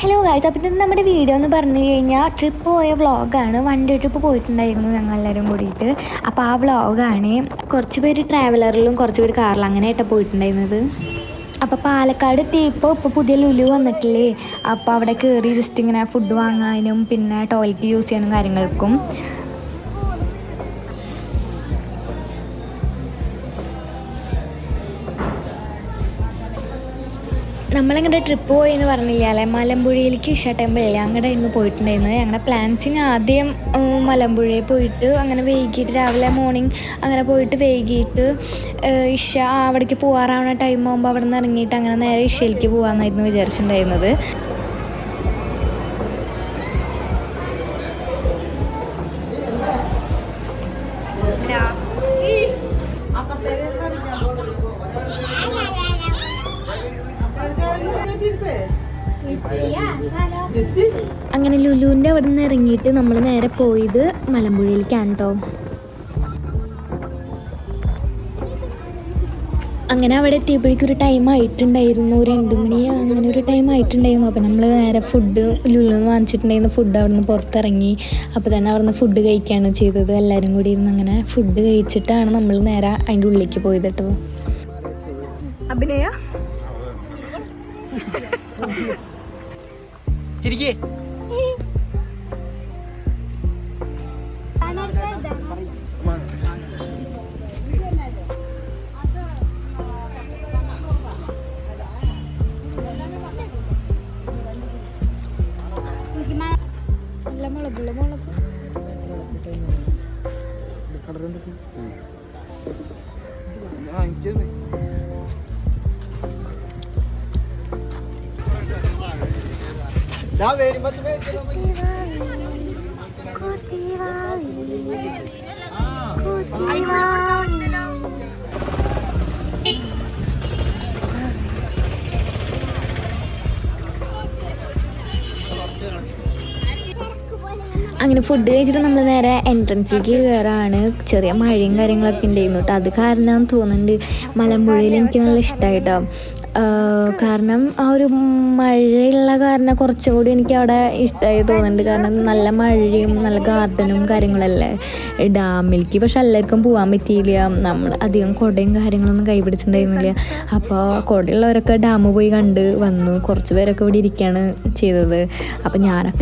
Hello guys, അപ്പോൾ ഇത് നമ്മുടെ വീഡിയോ എന്ന് പറഞ്ഞു കഴിഞ്ഞാൽ ട്രിപ്പ് പോയ വ്ളോഗാണ്. വൺ ഡേ ട്രിപ്പ് പോയിട്ടുണ്ടായിരുന്നു ഞങ്ങളെല്ലാവരും കൂടിയിട്ട്. അപ്പോൾ ആ വ്ളോഗാണ്. കുറച്ച് പേര് ട്രാവലറിലും കുറച്ച് പേര് കാറിലും അങ്ങനെയായിട്ടാണ് പോയിട്ടുണ്ടായിരുന്നത്. അപ്പോൾ പാലക്കാട് എത്തിയപ്പോൾ ഇപ്പോൾ പുതിയ ലുലു വന്നിട്ടില്ലേ, അപ്പോൾ അവിടെ കയറി ജസ്റ്റ് ഇങ്ങനെ ഫുഡ് വാങ്ങാനും പിന്നെ ടോയ്ലറ്റ് യൂസ് ചെയ്യാനും കാര്യങ്ങൾക്കും. നമ്മളങ്ങനെ ട്രിപ്പ് പോയി എന്ന് പറഞ്ഞില്ല അല്ലേ, മലമ്പുഴയിലേക്ക് ഇഷ ടെമ്പിളില്ലേ അങ്ങോട്ട് ആയിരുന്നു പോയിട്ടുണ്ടായിരുന്നത്. ഞങ്ങളുടെ പ്ലാൻസിങ് ആദ്യം മലമ്പുഴയിൽ പോയിട്ട് അങ്ങനെ വൈകിട്ട് രാവിലെ മോർണിംഗ് അങ്ങനെ പോയിട്ട് വൈകിട്ട് ഇഷ അവിടേക്ക് പോകാറാവുന്ന ടൈം ആകുമ്പോൾ അവിടെ നിന്ന് ഇറങ്ങിയിട്ട് അങ്ങനെ നേരെ ഇഷയിലേക്ക് പോകാമെന്നായിരുന്നു വിചാരിച്ചിട്ടുണ്ടായിരുന്നത്. അങ്ങനെ ലുലുവിൻ്റെ അവിടെ നിന്ന് ഇറങ്ങിയിട്ട് നമ്മൾ നേരെ പോയത് മലമ്പുഴയിലേക്കാണ് കേട്ടോ. അങ്ങനെ അവിടെ എത്തിയപ്പോഴേക്കും ഒരു ടൈം ആയിട്ടുണ്ടായിരുന്നു, 2 മണി അങ്ങനെ ഒരു ടൈം ആയിട്ടുണ്ടായിരുന്നു. അപ്പോൾ നമ്മൾ നേരെ ഫുഡ് ലുലുന്ന് വാങ്ങിച്ചിട്ടുണ്ടായിരുന്നു. ഫുഡ് അവിടെ നിന്ന് പുറത്തിറങ്ങി. അപ്പോൾ തന്നെ അവിടെ നിന്ന് ഫുഡ് കഴിക്കുകയാണ് ചെയ്തത്. എല്ലാവരും കൂടി ഇരുന്ന് അങ്ങനെ ഫുഡ് കഴിച്ചിട്ടാണ് നമ്മൾ നേരെ അതിൻ്റെ ഉള്ളിലേക്ക് പോയത് കേട്ടോ. അഭിനയ ചിരിക്കേ നല്ല മുളകുള്ള മുളക് അങ്ങനെ ഫുഡ് കഴിച്ചിട്ട് നമ്മൾ നേരെ എൻട്രൻസിലേക്ക് കയറാണ്. ചെറിയ മഴയും കാര്യങ്ങളൊക്കെ ഉണ്ടായിരുന്നു കേട്ടോ. അത് കാരണം തോന്നുന്നുണ്ട് മലമ്പുഴയിൽ എനിക്ക് നല്ല ഇഷ്ടമായിട്ടോ. കാരണം ആ ഒരു മഴയുള്ള കാരണം കുറച്ചുകൂടി എനിക്ക് അവിടെ ഇഷ്ടമായി തോന്നുന്നുണ്ട്. കാരണം നല്ല മഴയും നല്ല ഗാർഡനും കാര്യങ്ങളല്ലേ ഡാമിലേക്ക്. പക്ഷെ എല്ലാവർക്കും പോകാൻ പറ്റിയില്ല. നമ്മൾ അധികം കുടയും കാര്യങ്ങളൊന്നും കൈപിടിച്ചിട്ടുണ്ടായിരുന്നില്ല. അപ്പോൾ കുടയുള്ളവരൊക്കെ ഡാം പോയി കണ്ട് വന്നു. കുറച്ച് പേരൊക്കെ ഇവിടെ ഇരിക്കുകയാണ് ചെയ്തത്. അപ്പോൾ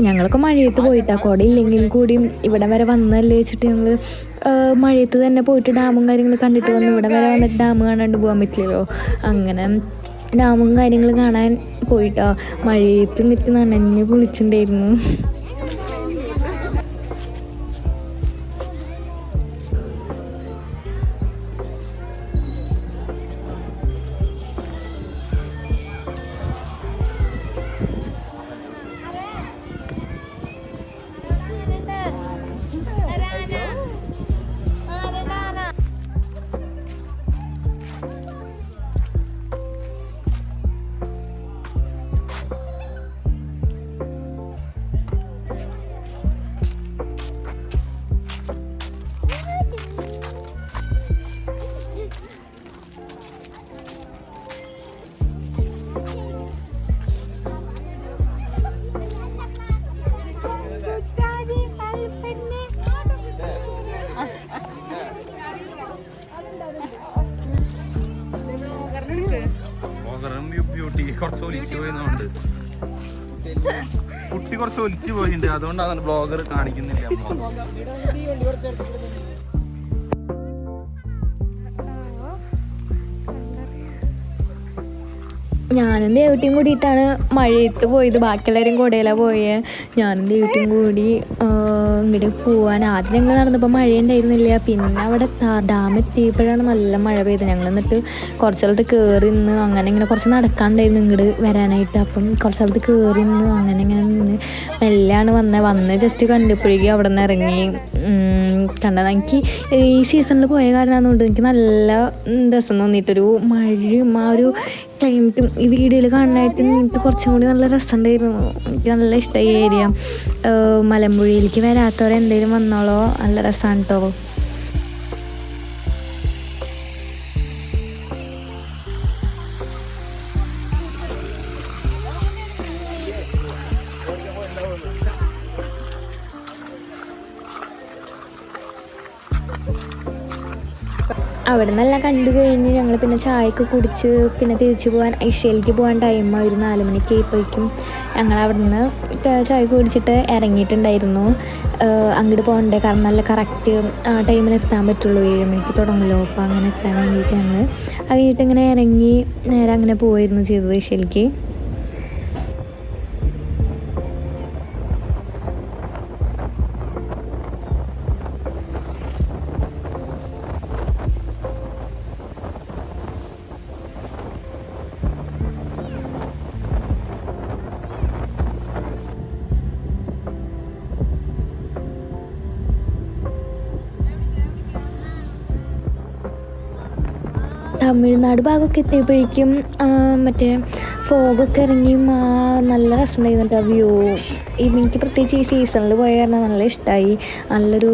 ഞങ്ങളൊക്കെ മഴയത്ത് പോയിട്ടാണ്, കുടയില്ലെങ്കിൽ കൂടിയും ഇവിടെ വരെ വന്നല്ലേ വെച്ചിട്ട് ഞങ്ങൾ മഴയത്ത് തന്നെ പോയിട്ട് ഡാമും കാര്യങ്ങളും കണ്ടിട്ട് വന്നു. ഇവിടെ വരെ വന്നിട്ട് ഡാം കാണാണ്ട് പോകാൻ പറ്റില്ലല്ലോ. അങ്ങനെ ഡാമും കാര്യങ്ങളും കാണാൻ പോയിട്ടോ. മഴയത്ത് നിന്നിട്ട് നനഞ്ഞ് കുളിച്ചിട്ടുണ്ടായിരുന്നു. കുട്ടി കുറച്ച് ഒലിച്ചു പോയിട്ടുണ്ട്, അതുകൊണ്ടാണ് ബ്ലോഗർ കാണിക്കുന്നില്ല. ഞാനും ദേവട്ടിയും കൂടിയിട്ടാണ് മഴയത്ത് പോയത്. ബാക്കിയുള്ളവരും കൂടെയല്ല പോയത്. ഞാനും ദേവട്ടിയും കൂടി ഇങ്ങോട്ട് പോകാൻ ആദ്യം ഞങ്ങൾ നടന്നപ്പോൾ മഴയുണ്ടായിരുന്നില്ല. പിന്നെ അവിടെ ഡാം എത്തിയപ്പോഴാണ് നല്ല മഴ പെയ്തത്. ഞങ്ങൾ എന്നിട്ട് കുറച്ച് സ്ഥലത്ത് കയറി നിന്ന് അങ്ങനെ ഇങ്ങനെ കുറച്ച് നടക്കാണ്ടായിരുന്നു ഇങ്ങോട്ട് വരാനായിട്ട്. അപ്പം കുറച്ച് സ്ഥലത്ത് കയറി നിന്ന് അങ്ങനെ ഇങ്ങനെ നിന്ന് മെല്ലാണ് വന്ന് ജസ്റ്റ് കണ്ടപ്പോഴേക്കും അവിടെ നിന്ന് ഇറങ്ങി കണ്ടത്. എനിക്ക് ഈ സീസണിൽ പോയ കാരണമാണെന്നുകൊണ്ട് എനിക്ക് നല്ല രസം തോന്നിയിട്ടൊരു മഴയും ആ ഒരു ക്ലൈമറ്റും ഈ വീഡിയോയിൽ കാണാനായിട്ട് എനിക്ക് കുറച്ചും കൂടി നല്ല രസമുണ്ടായിരുന്നു. എനിക്ക് നല്ല ഇഷ്ടമായി ഈ ഏരിയ. മലമ്പുഴയിലേക്ക് വരാത്തവരെന്തെങ്കിലും വന്നോളോ, നല്ല രസമാണ് കേട്ടോ. അവിടെ നിന്നെല്ലാം കണ്ടു കഴിഞ്ഞ് ഞങ്ങൾ പിന്നെ ചായയൊക്കെ കുടിച്ച് പിന്നെ തിരിച്ച് പോകാൻ ഇഷയിലേക്ക് പോകാൻ ടൈമായി ഒരു 4 മണിക്ക് ആയപ്പോഴേക്കും ഞങ്ങൾ അവിടെ നിന്ന് ചായ കുടിച്ചിട്ട് ഇറങ്ങിയിട്ടുണ്ടായിരുന്നു. അങ്ങോട്ട് പോകണ്ടേ, കാരണം നല്ല കറക്റ്റ് ആ ടൈമിൽ എത്താൻ പറ്റുള്ളൂ, 7 മണിക്ക് തുടങ്ങുമല്ലോ. അപ്പോൾ അങ്ങനെ എത്താൻ വേണ്ടിയിട്ട് ഞങ്ങൾ അത് കഴിഞ്ഞിട്ട് ഇങ്ങനെ ഇറങ്ങി നേരെ അങ്ങനെ പോയിരുന്നു ചെയ്തത് ഇഷയിലേക്ക്. തമിഴ്നാട് ഭാഗമൊക്കെ എത്തിയപ്പോഴേക്കും മറ്റേ ഫോഗൊക്കെ ഇറങ്ങി നല്ല രസമുണ്ടായിരുന്നു കേട്ടോ വ്യൂ. എനിക്ക് പ്രത്യേകിച്ച് ഈ സീസണിൽ പോയ കാരണം നല്ല ഇഷ്ടമായി. നല്ലൊരു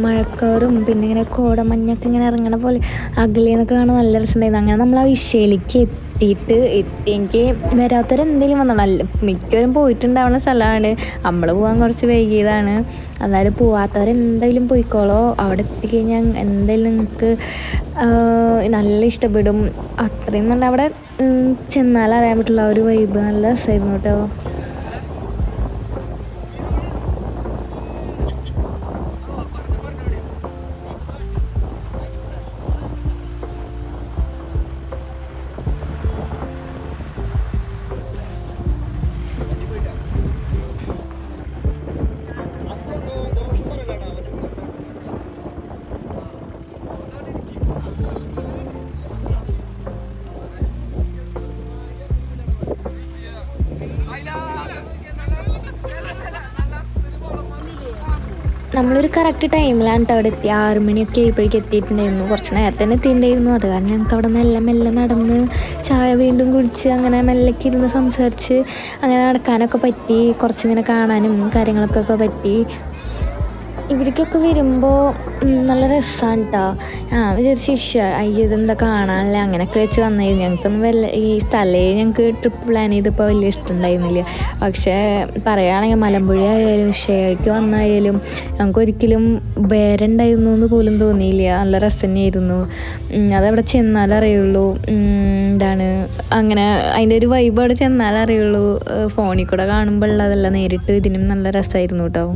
മഴക്കാറും പിന്നെ ഇങ്ങനെ കോടമഞ്ഞൊക്കെ ഇങ്ങനെ ഇറങ്ങണ പോലെ അകലേന്നൊക്കെ കാണാൻ നല്ല രസമുണ്ടായിരുന്നു. അങ്ങനെ നമ്മൾ ആ ഇഷയിലേക്ക് എത്തി. എനിക്ക് വരാത്തവരെന്തെങ്കിലും വന്നോളൂ, മിക്കവരും പോയിട്ടുണ്ടാവുന്ന സ്ഥലമാണ്. നമ്മൾ പോകാൻ കുറച്ച് വൈകിയതാണ്. എന്നാലും പോവാത്തവരെന്തായാലും പോയിക്കോളോ. അവിടെ എത്തിക്കഴിഞ്ഞാൽ എന്തായാലും നിങ്ങൾക്ക് നല്ല ഇഷ്ടപ്പെടും. അത്രയും നല്ല അവിടെ ചെന്നാൽ അറിയാൻ പറ്റുള്ള ഒരു വൈബ് നല്ല രസമായിരുന്നു കേട്ടോ. നമ്മളൊരു കറക്റ്റ് ടൈമിലാണ് കേട്ടോ അവിടെ എത്തി. 6 മണിയൊക്കെ ആയപ്പോഴേക്കും എത്തിയിട്ടുണ്ടായിരുന്നു. കുറച്ച് നേരത്തെ തന്നെ എത്തിയിട്ടുണ്ടായിരുന്നു. അത് കാരണം ഞങ്ങൾക്ക് അവിടെ മെല്ലെ നടന്ന് ചായ വീണ്ടും കുടിച്ച് അങ്ങനെ മെല്ലൊക്കെ ഇരുന്ന് സംസാരിച്ച് അങ്ങനെ നടക്കാനൊക്കെ പറ്റി. കുറച്ചിങ്ങനെ കാണാനും കാര്യങ്ങളൊക്കെ പറ്റി. ഇവിടേക്കൊക്കെ വരുമ്പോൾ നല്ല രസമാണ് കേട്ടോ. വിചാരിച്ച് ഇതെന്താ കാണാനല്ലേ അങ്ങനെയൊക്കെ വെച്ച് വന്നായിരുന്നു. ഞങ്ങൾക്കൊന്നും ഈ സ്ഥലേ ഞങ്ങൾക്ക് ട്രിപ്പ് പ്ലാൻ ചെയ്തപ്പോൾ വലിയ ഇഷ്ടമുണ്ടായിരുന്നില്ല. പക്ഷേ പറയുകയാണെങ്കിൽ മലമ്പുഴ ആയാലും ഇഷയ്ക്ക് വന്നായാലും ഞങ്ങൾക്ക് ഒരിക്കലും വേറെ ഉണ്ടായിരുന്നു എന്ന് പോലും തോന്നിയില്ല. നല്ല രസം തന്നെയായിരുന്നു. അതവിടെ ചെന്നാലറിയുള്ളൂ അങ്ങനെ അതിൻ്റെ ഒരു വൈബ് അവിടെ ചെന്നാലറിയുള്ളൂ. ഫോണിൽ കൂടെ കാണുമ്പോൾ ഉള്ളതല്ല, നേരിട്ട് ഇതിനും നല്ല രസമായിരുന്നു കേട്ടോ.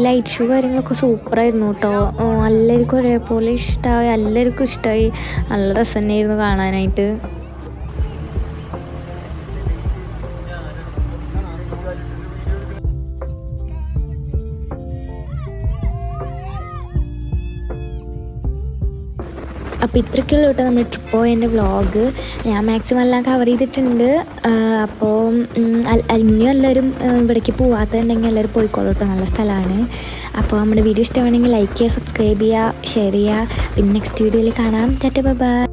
ലൈറ്റ് ഷോ കാര്യങ്ങളൊക്കെ സൂപ്പറായിരുന്നു കേട്ടോ. എല്ലാവർക്കും ഒരേപോലെ ഇഷ്ടമായി, എല്ലാവർക്കും ഇഷ്ടമായി. നല്ല രസം തന്നെയായിരുന്നു കാണാനായിട്ട്. അപ്പോൾ ഇത്രയ്ക്കുള്ള കേട്ടോ നമ്മുടെ ട്രിപ്പ് പോയതിൻ്റെ വ്ളോഗ്. ഞാൻ മാക്സിമം എല്ലാം കവർ ചെയ്തിട്ടുണ്ട്. അപ്പോൾ ഇനിയും എല്ലാവരും ഇവിടേക്ക് പോവാത്തുണ്ടെങ്കിൽ എല്ലാവരും പോയിക്കോളൂ കേട്ടോ, നല്ല സ്ഥലമാണ്. അപ്പോൾ നമ്മുടെ വീഡിയോ ഇഷ്ടമാണെങ്കിൽ ലൈക്ക് ചെയ്യുക, സബ്സ്ക്രൈബ് ചെയ്യുക, ഷെയർ ചെയ്യുക. പിന്നെ നെക്സ്റ്റ് വീഡിയോയിൽ കാണാം. Tata bye bye.